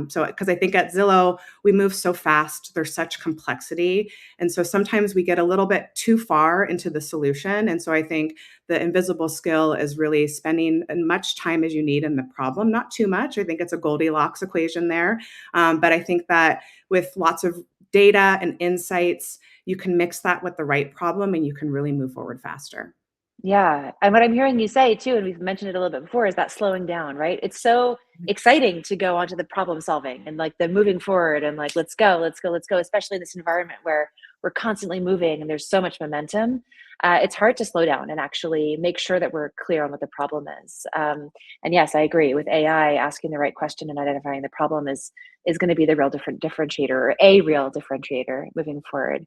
So because I think at Zillow we move so fast, there's such complexity, and so sometimes we get a little bit too far into the solution. And so I think the invisible skill is really spending as much time as you need in the problem, not too much. I think it's a Goldilocks equation there, but I think that with lots of data and insights, you can mix that with the right problem and you can really move forward faster. Yeah, and what I'm hearing you say too, and we've mentioned it a little bit before, is that slowing down, right? It's so exciting to go onto the problem solving and like the moving forward and like let's go, let's go, let's go. Especially in this environment where we're constantly moving and there's so much momentum. It's hard to slow down and actually make sure that we're clear on what the problem is. And yes, I agree with AI. Asking the right question and identifying the problem is going to be the real different differentiator or a real differentiator moving forward.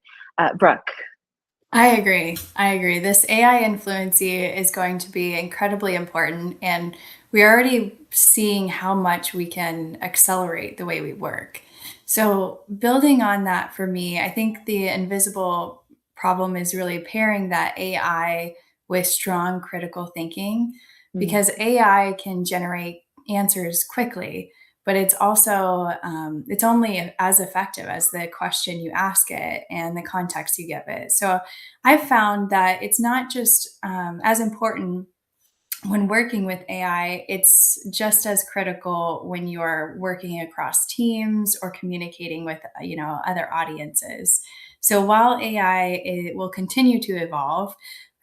Brooke. I agree. I agree. This AI influency is going to be incredibly important, and we're already seeing how much we can accelerate the way we work. So, building on that for me, I think the invisible problem is really pairing that AI with strong critical thinking Mm, because AI can generate answers quickly, but it's also it's only as effective as the question you ask it and the context you give it. So I've found that it's not just as important when working with AI, it's just as critical when you're working across teams or communicating with other audiences. So while AI it will continue to evolve,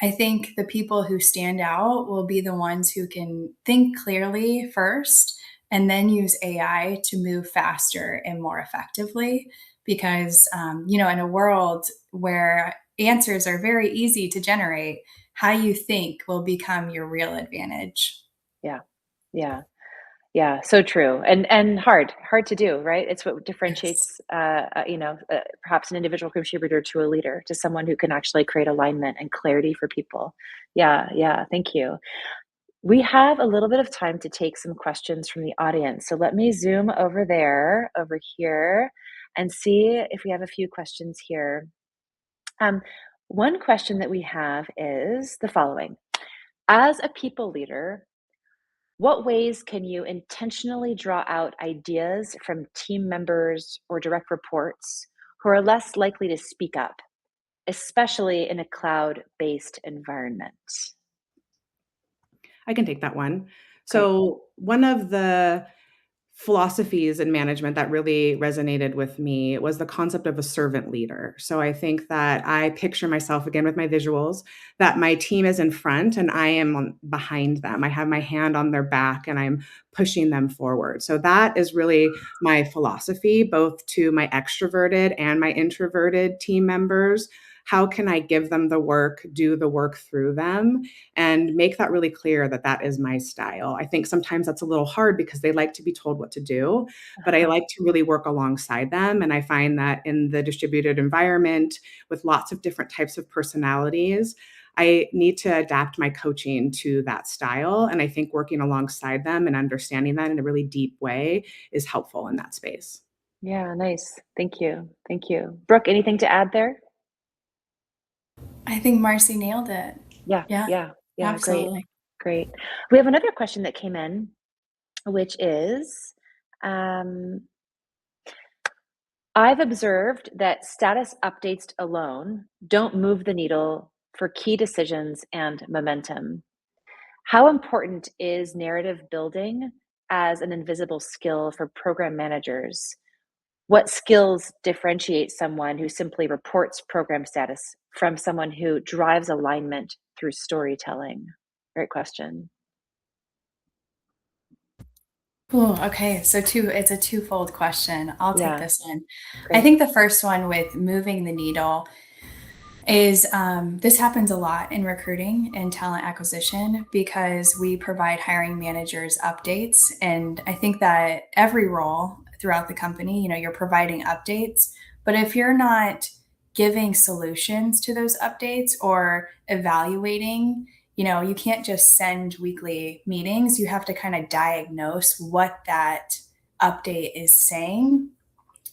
I think the people who stand out will be the ones who can think clearly first and then use AI to move faster and more effectively. Because in a world where answers are very easy to generate, how you think will become your real advantage. yeah, yeah. Yeah, so true, and hard to do, right? It's what Yes. differentiates, perhaps an individual contributor to a leader, to someone who can actually create alignment and clarity for people. Yeah, yeah, thank you. We have a little bit of time to take some questions from the audience, so let me zoom over there, over here, and see if we have a few questions here. Um, one question that we have is the following: as a people leader, what ways can you intentionally draw out ideas from team members or direct reports who are less likely to speak up, especially in a cloud based environment? I can take that one. Great. So, one of the philosophies in management that really resonated with me was the concept of a servant leader. So I think that I picture myself again with my visuals that my team is in front and I am behind them. I have my hand on their back and I'm pushing them forward. So that is really my philosophy, both to my extroverted and my introverted team members. How can I give them the work, do the work through them, and make that really clear that that is my style? I think sometimes that's a little hard because they like to be told what to do, but I Uh-huh. like to really work alongside them. And I find that in the distributed environment with lots of different types of personalities, I need to adapt my coaching to that style. And I think working alongside them and understanding that in a really deep way is helpful in that space. Yeah, nice. Thank you. Thank you. Brooke, anything to add there? I think Marcy nailed it. Yeah, Yeah, yeah, yeah. Great, absolutely. great. We have another question that came in, which is um, I've observed that status updates alone don't move the needle for key decisions and momentum. How important is narrative building as an invisible skill for program managers? What skills differentiate someone who simply reports program status from someone who drives alignment through storytelling? Great question. Ooh, okay, so it's a twofold question. I'll take Yeah, this one. I great. think the first one with moving the needle. is this happens a lot in recruiting and talent acquisition because we provide hiring managers updates. And I think that every role throughout the company, you're providing updates. But if you're not giving solutions to those updates or evaluating, you can't just send weekly meetings. You have to kind of diagnose what that update is saying,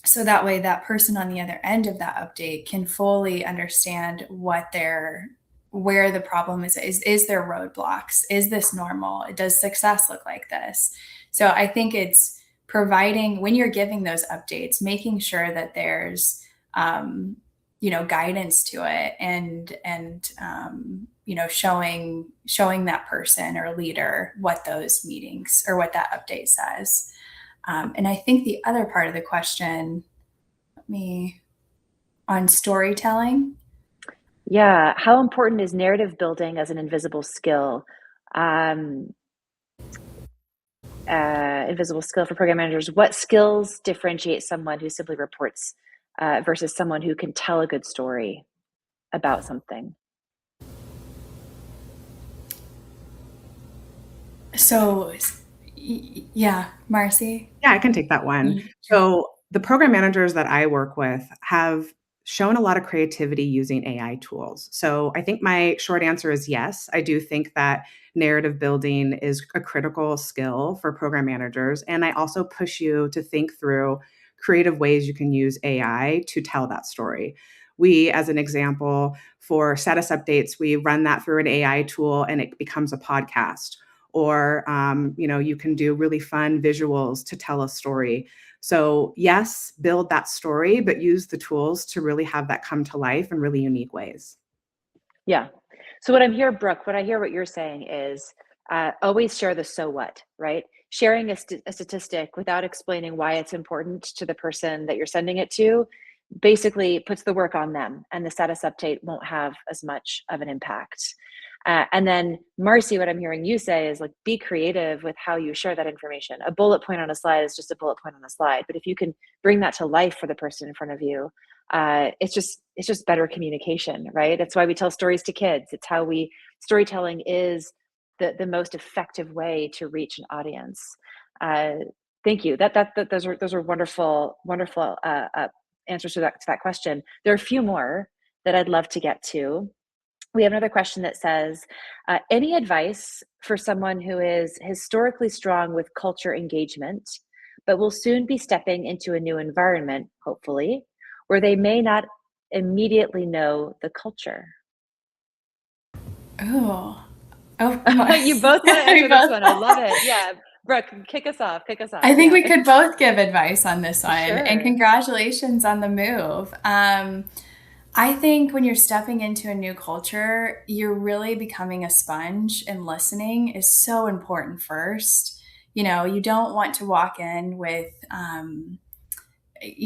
so that way that person on the other end of that update can fully understand where the problem is there roadblocks, is this normal, does success look like this. So I think it's providing, when you're giving those updates, making sure that there's guidance to it, and showing that person or leader what those meetings or what that update says. And I think the other part of the question, on storytelling. Yeah. How important is narrative building as an invisible skill? Um, Invisible skill for program managers. What skills differentiate someone who simply reports versus someone who can tell a good story about something? So, yeah, Marcy. Yeah, I can take that one. So the program managers that I work with have shown a lot of creativity using AI tools. So I think my short answer is yes. I do think that narrative building is a critical skill for program managers. And I also push you to think through creative ways you can use AI to tell that story. We, as an example, for status updates, we run that through an AI tool and it becomes a podcast. Or you can do really fun visuals to tell a story. So yes, build that story, but use the tools to really have that come to life in really unique ways. Yeah. So what I'm here, Brooke, what I hear what you're saying is always share the so what, right? Sharing a statistic without explaining why it's important to the person that you're sending it to basically puts the work on them, and the status update won't have as much of an impact. And then, Marcy, what I'm hearing you say is like, be creative with how you share that information. A bullet point on a slide is just a bullet point on a slide, but if you can bring that to life for the person in front of you, it's just better communication, right? That's why we tell stories to kids. It's how we storytelling is the most effective way to reach an audience. Uh, Thank you. Those are wonderful answers to that question. There are a few more that I'd love to get to. We have another question that says, any advice for someone who is historically strong with culture engagement, but will soon be stepping into a new environment, hopefully, where they may not immediately know the culture? Oh, oh, You both want to answer this one. I love it. Yeah. Brooke, kick us off. Kick us off. I think Yeah. we could both give advice on this one. And Sure. congratulations on the move. I think when you're stepping into a new culture, you're really becoming a sponge, and listening is so important first. You don't want to walk in with,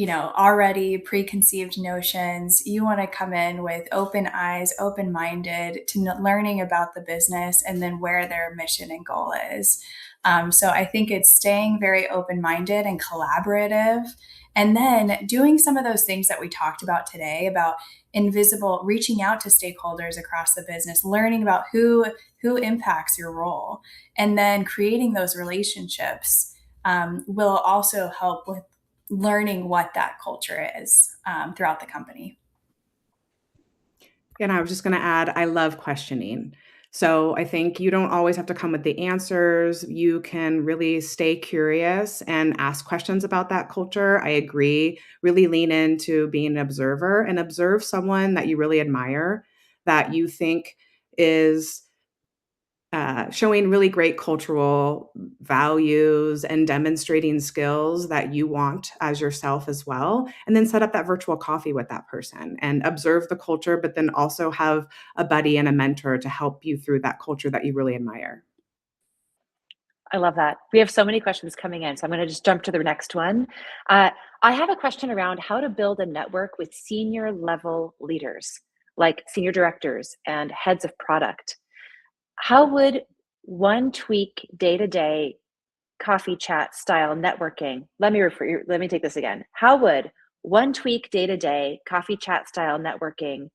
already preconceived notions. You want to come in with open eyes, open minded to learning about the business and then where their mission and goal is. So I think it's staying very open minded and collaborative. And then doing some of those things that we talked about today about reaching out to stakeholders across the business, learning about who impacts your role, and then creating those relationships will also help with learning what that culture is throughout the company. And I was just going to add, I love questioning. So I think you don't always have to come with the answers. You can really stay curious and ask questions about that culture. I agree. Really lean into being an observer and observe someone that you really admire, that you think is showing really great cultural values and demonstrating skills that you want as yourself as well. And then set up that virtual coffee with that person and observe the culture, but then also have a buddy and a mentor to help you through that culture that you really admire. I love that. We have so many questions coming in, so I'm going to just jump to the next one. Uh, I have a question around how to build a network with senior level leaders, like senior directors and heads of product. How would one tweak day to day coffee chat style networking? Let me take this again. How would one tweak day to day coffee chat style networking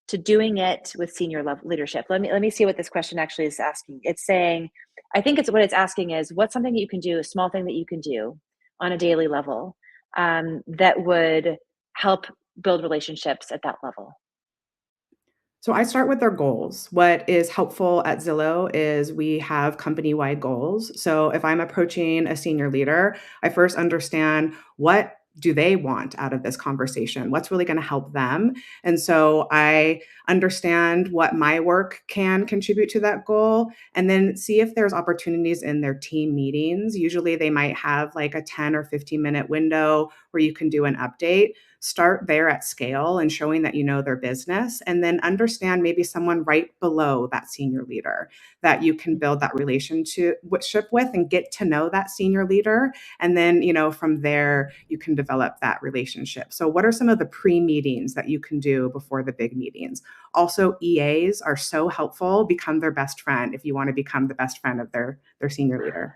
to doing it with senior level leadership. Let me see what this question actually is asking. It's saying, I think it's what it's asking is, what's something that you can do, a small thing that you can do on a daily level, that would help build relationships at that level? So I start with their goals. What is helpful at Zillow is we have company-wide goals. So if I'm approaching a senior leader, I first understand what do they want out of this conversation? What's really going to help them? And so I understand what my work can contribute to that goal and then see if there's opportunities in their team meetings. Usually they might have like a 10 or 15-minute window where you can do an update. Start there at scale and showing that you know their business, and then understand maybe someone right below that senior leader that you can build that relationship with and get to know that senior leader. And then, from there, you can develop that relationship. So, what are some of the pre meetings that you can do before the big meetings? Also, EAs are so helpful. Become their best friend if you want to become the best friend of their senior leader.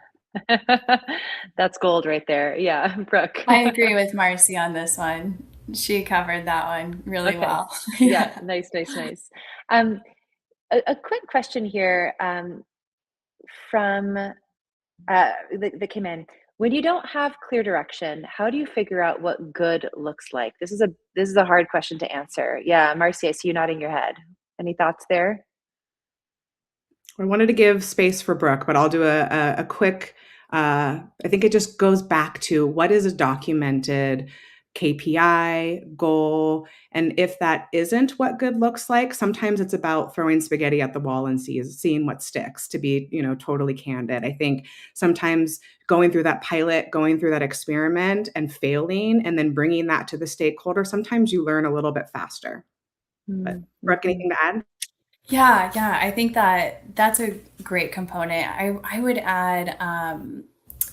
That's gold right there. Yeah, Brooke. I agree with Marcy on this one. She covered that one really Okay. well. Yeah, Yeah. nice, nice, nice. Um, a quick question here, from that came in. When you don't have clear direction, how do you figure out what good looks like? This is a hard question to answer. Yeah, Marcy, I see you nodding your head. Any thoughts there? I wanted to give space for Brooke, but I'll do a quick. I think it just goes back to what is a documented KPI goal, and if that isn't what good looks like, sometimes it's about throwing spaghetti at the wall and seeing what sticks. To be, totally candid, I think sometimes going through that pilot, going through that experiment, and failing, and then bringing that to the stakeholder, sometimes you learn a little bit faster. But Brooke, Mm-hmm. anything to add? Yeah, yeah, I think that that's a great component. I would add,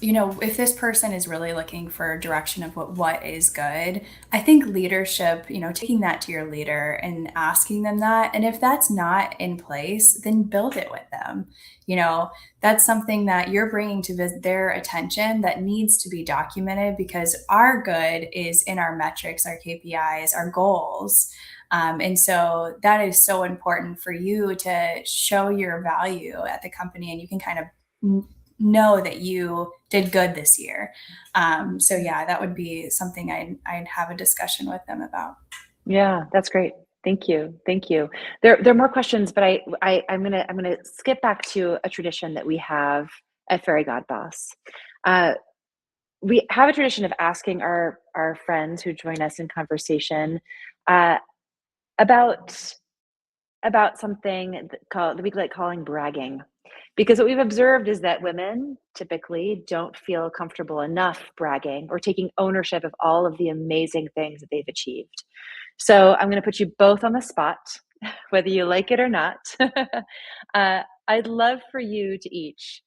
if this person is really looking for a direction of what is good, I think leadership, taking that to your leader and asking them that, and if that's not in place, then build it with them. You know, that's something that you're bringing to their attention that needs to be documented because our good is in our metrics, our KPIs, our goals. And so that is so important for you to show your value at the company, and you can kind of know that you did good this year. So yeah, that would be something I'd have a discussion with them about. Yeah, that's great. Thank you. Thank you. There are more questions, but I'm gonna skip back to a tradition that we have at Fairygodboss. Uh, we have a tradition of asking our friends who join us in conversation, uh, about something that we like calling bragging. Because what we've observed is that women typically don't feel comfortable enough bragging or taking ownership of all of the amazing things that they've achieved. So I'm going to put you both on the spot, whether you like it or not. I'd love for you to each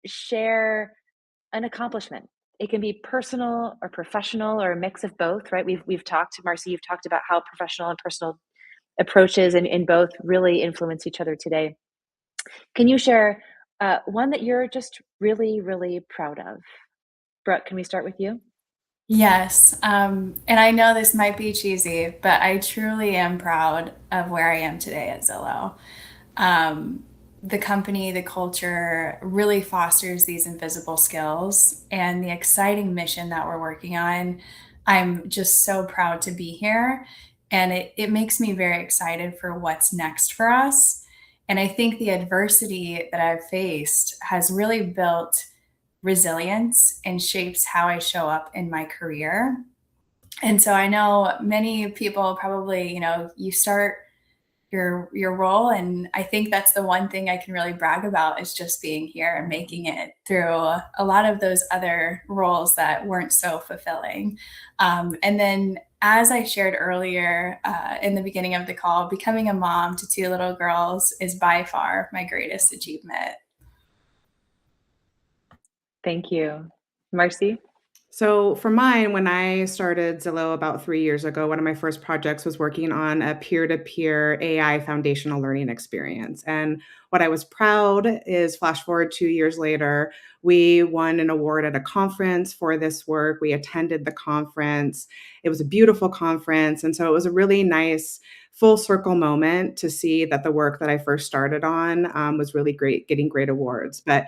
share an accomplishment. It can be personal or professional or a mix of both, right? We've talked, Marcy, you've talked about how professional and personal approaches in both really influence each other today. Can you share one that you're just really, really proud of? Brooke, can we start with you? Yes. And I know this might be cheesy, but I truly am proud of where I am today at Zillow. Um, the company, the culture really fosters these invisible skills and the exciting mission that we're working on. I'm just so proud to be here. And it makes me very excited for what's next for us. And I think the adversity that I've faced has really built resilience and shapes how I show up in my career. And so I know many people probably, you start your role, and I think that's the one thing I can really brag about is just being here and making it through a lot of those other roles that weren't so fulfilling. And then as I shared earlier in the beginning of the call, becoming a mom to two little girls is by far my greatest achievement. Thank you. Marcy? So for mine, when I started Zillow about 3 years ago, one of my first projects was working on a peer-to-peer AI foundational learning experience. And what I was proud is, flash forward 2 years later, we won an award at a conference for this work. We attended the conference. It was a beautiful conference. And so it was a really nice full circle moment to see that the work that I first started on was really great, getting great awards. But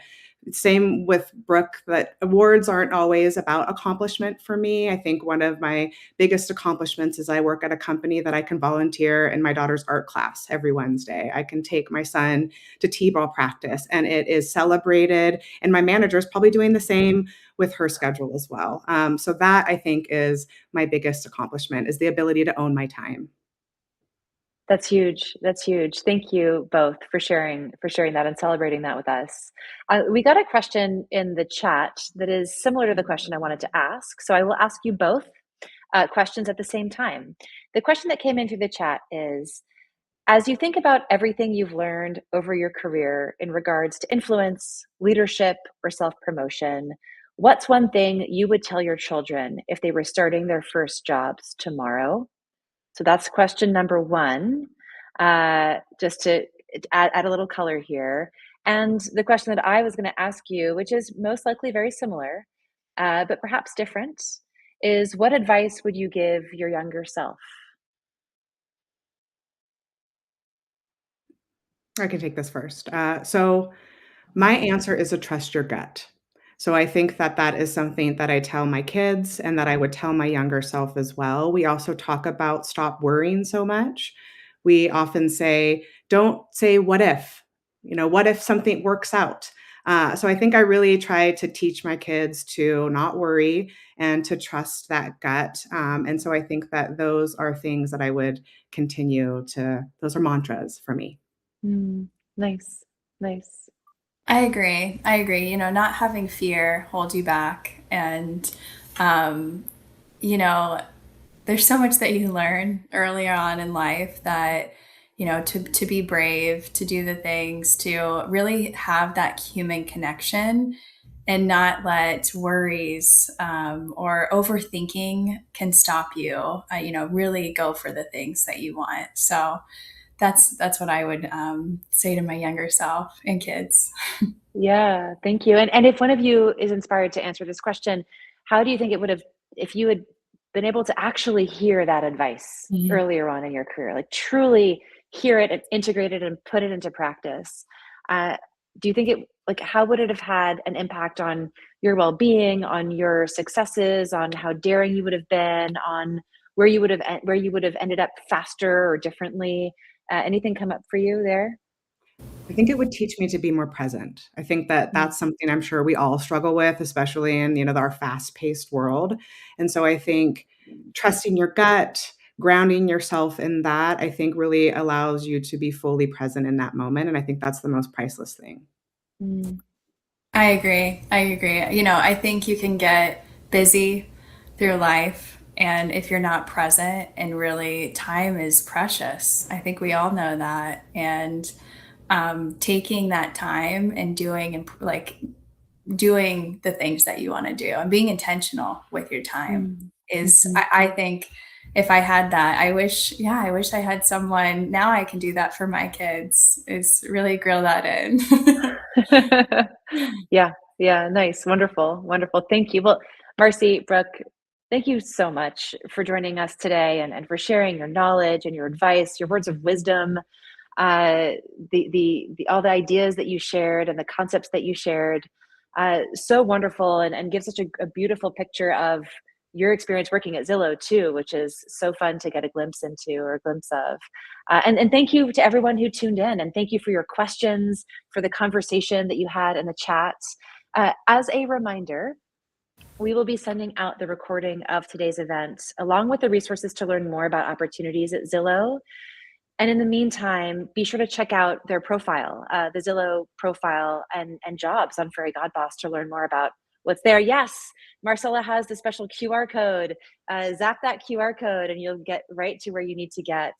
same with Brooke, that awards aren't always about accomplishment for me. I think one of my biggest accomplishments is I work at a company that I can volunteer in my daughter's art class every Wednesday. I can take my son to t-ball practice and it is celebrated. And my manager is probably doing the same with her schedule as well. So that I think is my biggest accomplishment is the ability to own my time. That's huge. That's huge. Thank you both for sharing that and celebrating that with us. We got a question in the chat that is similar to the question I wanted to ask. So I will ask you both questions at the same time. The question that came in through the chat is, as you think about everything you've learned over your career in regards to influence, leadership, or self-promotion, what's one thing you would tell your children if they were starting their first jobs tomorrow? So that's question number one, just to add a little color here. And the question that I was going to ask you, which is most likely very similar, but perhaps different, is what advice would you give your younger self? I can take this first. So my answer is to trust your gut. So I think that that is something that I tell my kids and that I would tell my younger self as well. We also talk about stop worrying so much. We often say, don't say what if, what if something works out? So I think I really try to teach my kids to not worry and to trust that gut. And so I think that those are things that I would those are mantras for me. Mm, nice, nice. I agree. I agree. Not having fear hold you back. And, um, you know, there's so much that you learn earlier on in life that, to be brave, to do the things, to really have that human connection and not let worries or overthinking can stop you. Really go for the things that you want. So that's what I would say to my younger self and kids. Yeah, thank you. And if one of you is inspired to answer this question, how do you think it would have, if you had been able to actually hear that advice Mhm. earlier on in your career, like truly hear it and integrate it and put it into practice? Uh, do you think like, how would it have had an impact on your well-being, on your successes, on how daring you would have been, on where you would have ended up faster or differently? Anything come up for you there? I think it would teach me to be more present. I think that Mm, that's something I'm sure we all struggle with, especially in, our fast-paced world. And so I think trusting your gut, grounding yourself in that, I think really allows you to be fully present in that moment. And I think that's the most priceless thing. mm, I agree. I agree. I think you can get busy through life. And if you're not present, and really time is precious, I think we all know that. And taking that time and doing the things that you want to do and being intentional with your time mm, is, mhm. I think if I had that, I wish I had someone. Now I can do that for my kids, is really grill that in. Yeah, yeah, nice, wonderful, wonderful. Thank you. Well, Marcy, Brooke, thank you so much for joining us today and for sharing your knowledge and your advice, your words of wisdom, uh, the all the ideas that you shared and the concepts that you shared. So wonderful and gives such a beautiful picture of your experience working at Zillow too, which is so fun to get a glimpse into or a glimpse of. And thank you to everyone who tuned in, and thank you for your questions, for the conversation that you had in the chat. As a reminder, we will be sending out the recording of today's event along with the resources to learn more about opportunities at Zillow. And in the meantime, be sure to check out their profile, the Zillow profile and jobs on Fairygodboss to learn more about what's there. Yes, Marcella has the special QR code. Zap that QR code and you'll get right to where you need to get.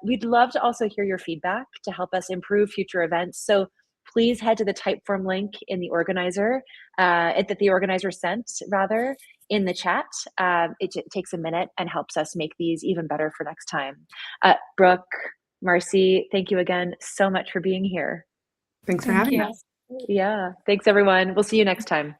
We'd love to also hear your feedback to help us improve future events. So please head to the Typeform link in the organizer, that the organizer sent rather, in the chat. It takes a minute and helps us make these even better for next time. Brooke, Marcy, thank you again so much for being here. Thanks for Thank having you. us. Yeah, thanks everyone. We'll see you next time.